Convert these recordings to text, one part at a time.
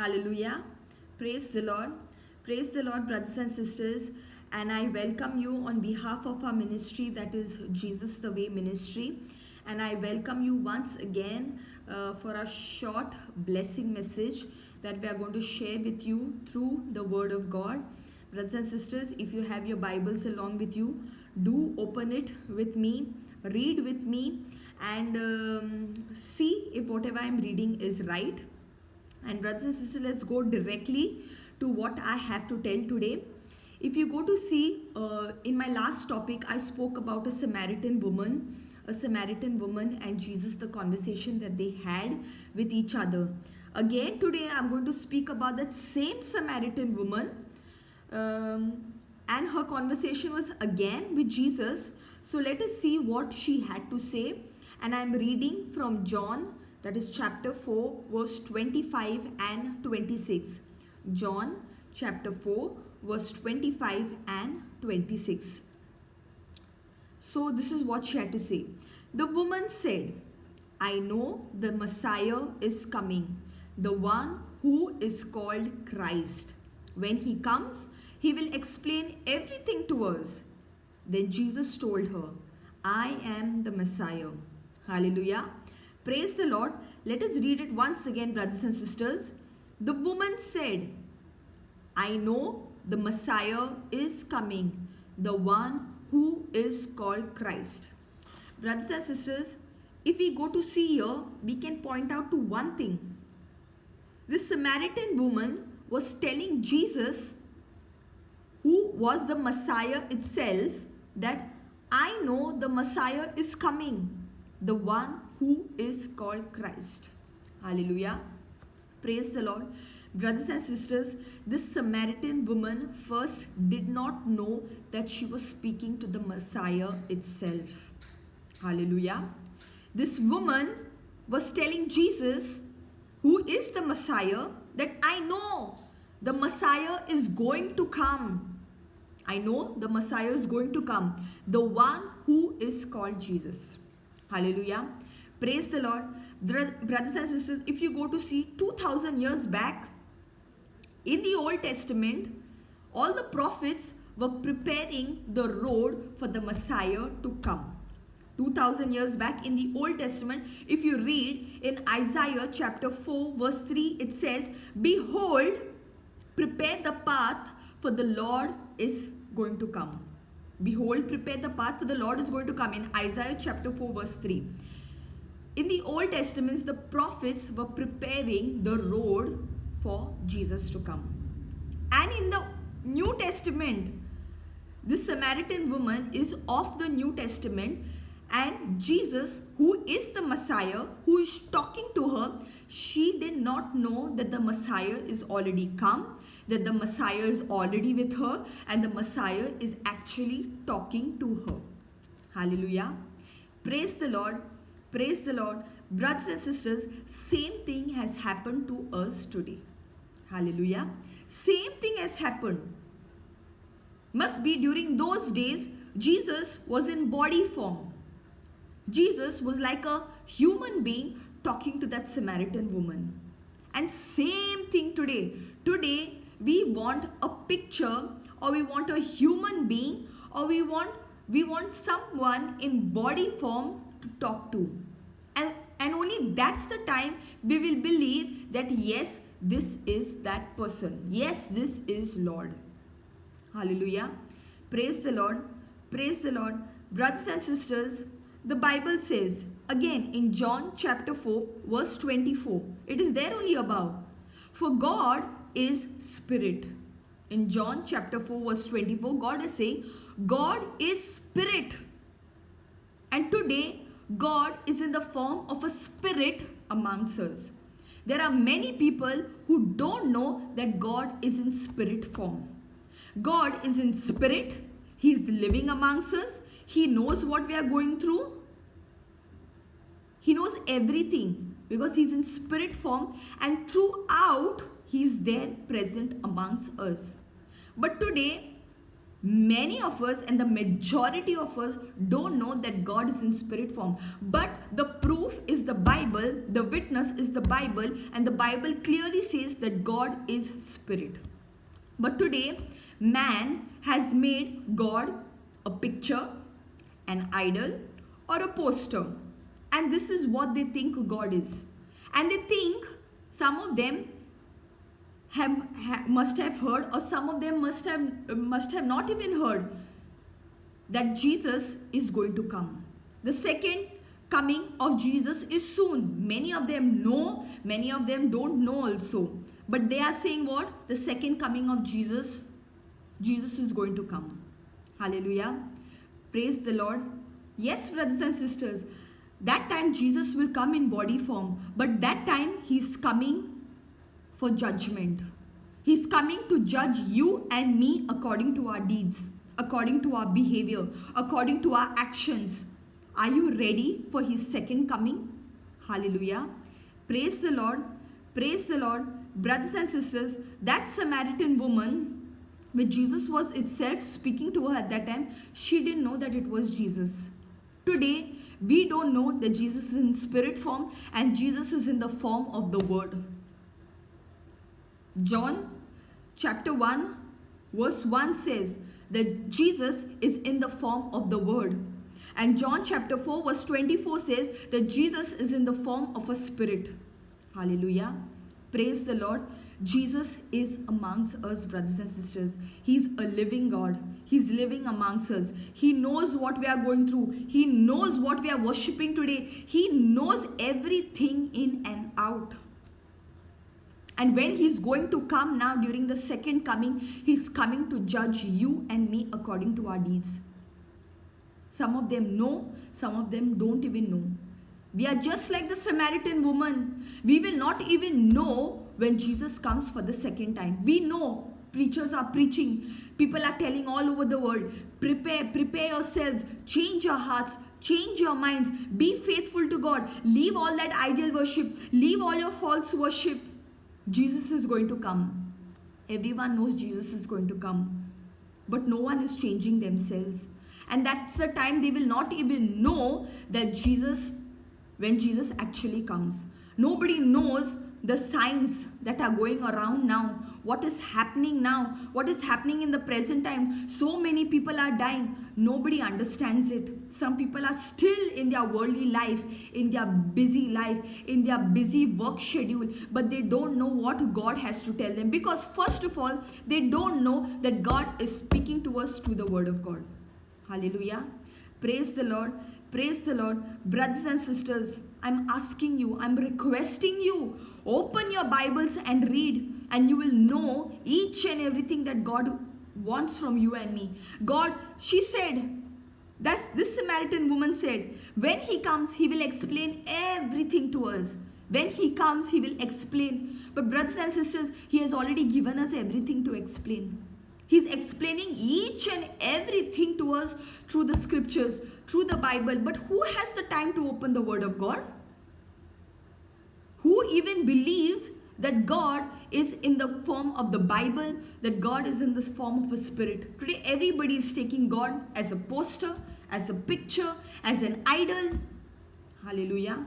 Hallelujah. Praise the Lord. Praise the Lord, brothers and sisters. And I welcome you on behalf of our ministry, that is Jesus the Way Ministry. And I welcome you once again for a short blessing message that we are going to share with you through the Word of God. Brothers and sisters, if you have your Bibles along with you, do open it with me, read with me, and see if whatever I am reading is right. And brothers and sisters, let's go directly to what I have to tell today. If you go to see, in my last topic, I spoke about a Samaritan woman and Jesus, the conversation that they had with each other. Again, today I'm going to speak about that same Samaritan woman, and her conversation was again with Jesus. So let us see what she had to say. And I'm reading from John, that is chapter 4, verse 25 and 26. John chapter 4, verse 25 and 26. So this is what she had to say. The woman said, I know the Messiah is coming, the one who is called Christ. When he comes, he will explain everything to us. Then Jesus told her, I am the Messiah. Hallelujah. Praise the Lord. Let us read it once again, brothers and sisters. The woman said, I know the Messiah is coming, the one who is called Christ. Brothers and sisters, if we go to see here, we can point out to one thing. This Samaritan woman was telling Jesus, who was the Messiah itself, that I know the Messiah is coming, the one who is called Christ. Hallelujah. Praise the Lord. Brothers and sisters, this Samaritan woman first did not know that she was speaking to the Messiah itself. Hallelujah. This woman was telling Jesus, who is the Messiah, that I know the Messiah is going to come. I know the Messiah is going to come, the one who is called Jesus. Hallelujah. Praise the Lord. Brothers and sisters, if you go to see 2000 years back, in the Old Testament, all the prophets were preparing the road for the Messiah to come. 2000 years back in the Old Testament, if you read in Isaiah chapter 4 verse 3, it says, Behold, prepare the path for the Lord is going to come. Behold, prepare the path for the Lord is going to come, in Isaiah chapter 4 verse 3. In the Old Testament, the prophets were preparing the road for Jesus to come. And in the New Testament, this Samaritan woman is of the New Testament, and Jesus, who is the Messiah, who is talking to her, she did not know that the Messiah is already come, that the Messiah is already with her, and the Messiah is actually talking to her. Hallelujah. Praise the Lord. Praise the Lord. Brothers and sisters, same thing has happened to us today. Hallelujah. Same thing has happened. Must be during those days, Jesus was in body form. Jesus was like a human being talking to that Samaritan woman. And same thing today. Today, we want a picture, or we want a human being, or we want someone in body form to talk to. And only that's the time we will believe that yes, this is that person. Yes, this is Lord. Hallelujah. Praise the Lord. Praise the Lord. Brothers and sisters, the Bible says, again in John chapter 4, verse 24, it is there only above. For God is spirit. In John chapter 4, verse 24, God is saying, God is spirit. And today, God is in the form of a spirit amongst us. There are many people who don't know that God is in spirit form. God is in spirit. He is living amongst us. He knows what we are going through. He knows everything because He is in spirit form, and throughout He is there present amongst us. But today, Many of us and the majority of us don't know that God is in spirit form. But the proof is the Bible, the witness is the Bible, and the Bible clearly says that God is spirit. But today, man has made God a picture, an idol, or a poster. And this is what they think God is. And they think, some of them must have heard, or some of them must have not even heard, that Jesus is going to come. The second coming of Jesus is soon. Many of them know, many of them don't know also. But they are saying what? The second coming of Jesus, Jesus is going to come. Hallelujah. Praise the Lord. Yes, brothers and sisters, that time Jesus will come in body form. But that time he's coming for judgment. He's coming to judge you and me according to our deeds, according to our behavior, according to our actions. Are you ready for his second coming? Hallelujah. Praise the Lord. Praise the Lord. Brothers and sisters, that Samaritan woman, when Jesus was itself speaking to her at that time, she didn't know that it was Jesus. Today, we don't know that Jesus is in spirit form and Jesus is in the form of the Word. John chapter 1 verse 1 says that Jesus is in the form of the Word. And John chapter 4 verse 24 says that Jesus is in the form of a spirit. Hallelujah. Praise the Lord. Jesus is amongst us, brothers and sisters. He's a living God. He's living amongst us. He knows what we are going through. He knows what we are worshipping today. He knows everything in and out. And when he's going to come now during the second coming, he's coming to judge you and me according to our deeds. Some of them know, some of them don't even know. We are just like the Samaritan woman. We will not even know when Jesus comes for the second time. We know preachers are preaching. People are telling all over the world, prepare yourselves, change your hearts, change your minds, be faithful to God, leave all that idol worship, leave all your false worship. Jesus is going to come. Everyone knows Jesus is going to come. But no one is changing themselves. And that's the time they will not even know that when Jesus actually comes. Nobody knows the signs that are going around now. What is happening now? What is happening in the present time? So many people are dying. Nobody understands it. Some people are still in their worldly life, in their busy life, in their busy work schedule, but they don't know what God has to tell them, because first of all, they don't know that God is speaking to us through the Word of God. Hallelujah. Praise the Lord. Praise the Lord. Brothers and sisters, I'm asking you, I'm requesting you, open your Bibles and read, and you will know each and everything that God wants from you and me. God, she said, this Samaritan woman said, when he comes, he will explain everything to us. When he comes, he will explain. But brothers and sisters, he has already given us everything to explain. He's explaining each and everything to us through the scriptures, through the Bible. But who has the time to open the Word of God? Who even believes that God is in the form of the Bible, that God is in this form of a spirit? Today, everybody is taking God as a poster, as a picture, as an idol. Hallelujah.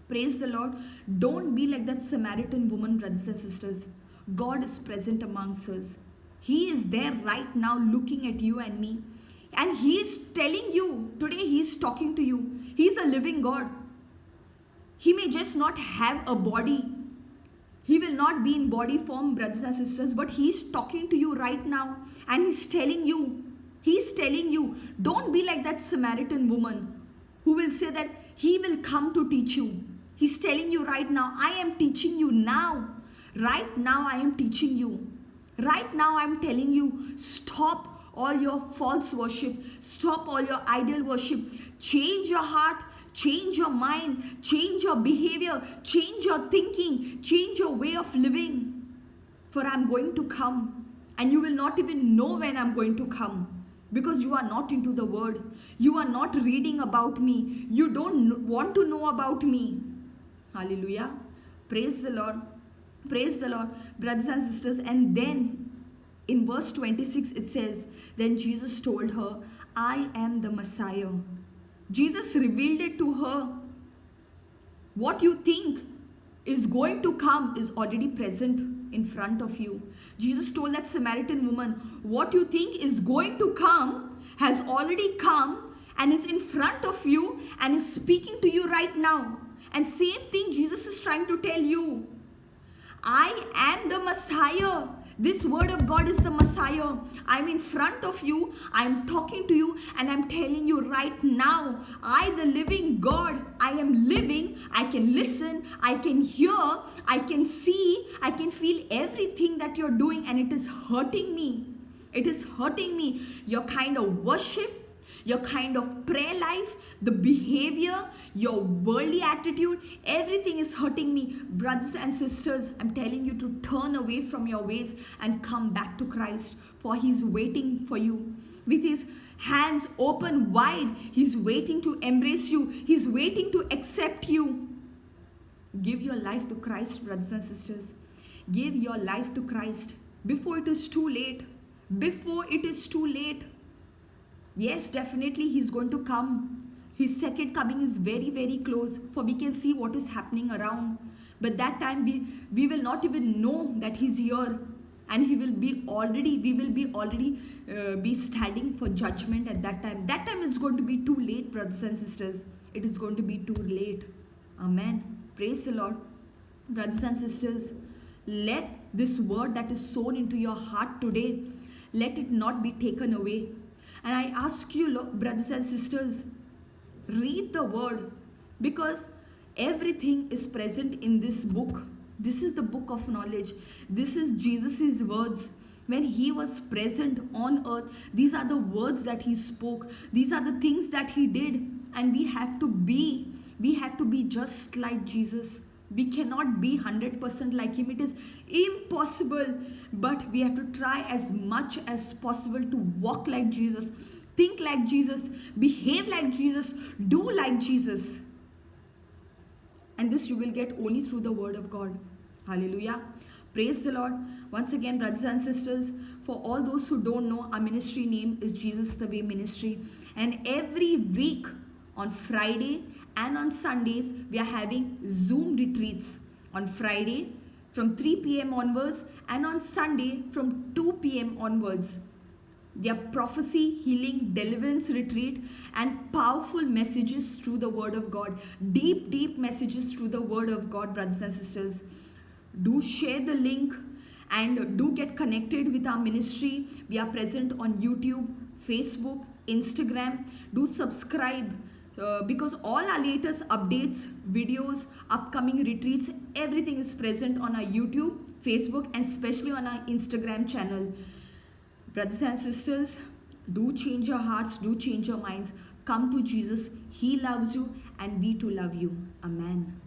Praise the Lord. Don't be like that Samaritan woman, brothers and sisters. God is present amongst us. He is there right now looking at you and me. And He is telling you, today He is talking to you. He is a living God. He may just not have a body. He will not be in body form, brothers and sisters, but He is talking to you right now. And He's telling you, don't be like that Samaritan woman who will say that He will come to teach you. He's telling you right now, I am teaching you now. Right now I am teaching you. Right now I'm telling you, stop all your false worship. Stop all your idol worship. Change your heart. Change your mind. Change your behavior. Change your thinking. Change your way of living. For I'm going to come. And you will not even know when I'm going to come. Because you are not into the Word. You are not reading about me. You don't want to know about me. Hallelujah. Praise the Lord. Praise the Lord, brothers and sisters. And then In verse 26 it says, then Jesus told her, I am the Messiah. Jesus revealed it to her. What you think is going to come is already present in front of you. Jesus told that Samaritan woman, what you think is going to come has already come and is in front of you and is speaking to you right now. And same thing Jesus is trying to tell you. I am the Messiah. This word of God is the Messiah. I'm in front of you. I'm talking to you and I'm telling you right now, I, the living God, I am living. I can listen. I can hear. I can see. I can feel everything that you're doing, and it is hurting me. It is hurting me. Your kind of worship, your kind of prayer life, the behavior, your worldly attitude, everything is hurting me. Brothers and sisters, I'm telling you to turn away from your ways and come back to Christ, for He's waiting for you. With His hands open wide, He's waiting to embrace you. He's waiting to accept you. Give your life to Christ, brothers and sisters. Give your life to Christ before it is too late. Before it is too late. Yes, definitely He's going to come. His second coming is very, very close, for we can see what is happening around. But that time we will not even know that He's here, and we will be already be standing for judgment at that time. That time it's going to be too late, brothers and sisters. It is going to be too late. Amen. Praise the Lord. Brothers and sisters, let this word that is sown into your heart today, let it not be taken away. And I ask you, brothers and sisters, read the word, because everything is present in this book. This is the book of knowledge. This is Jesus' words. When He was present on earth, these are the words that He spoke. These are the things that He did. And we have to be just like Jesus. We cannot be 100% like Him. It is impossible. But we have to try as much as possible to walk like Jesus, think like Jesus, behave like Jesus, do like Jesus. And this you will get only through the word of God. Hallelujah. Praise the Lord. Once again, brothers and sisters, for all those who don't know, our ministry name is Jesus the Way Ministry. And every week on Friday and on Sundays, we are having Zoom retreats. On Friday from 3 p.m. onwards, and on Sunday from 2 p.m. onwards. They are prophecy, healing, deliverance retreat, and powerful messages through the word of God. Deep, deep messages through the word of God, brothers and sisters. Do share the link and do get connected with our ministry. We are present on YouTube, Facebook, Instagram. Do subscribe. Because all our latest updates, videos, upcoming retreats, everything is present on our YouTube, Facebook, and especially on our Instagram channel. Brothers and sisters, do change your hearts, do change your minds. Come to Jesus. He loves you, and we too love you. Amen.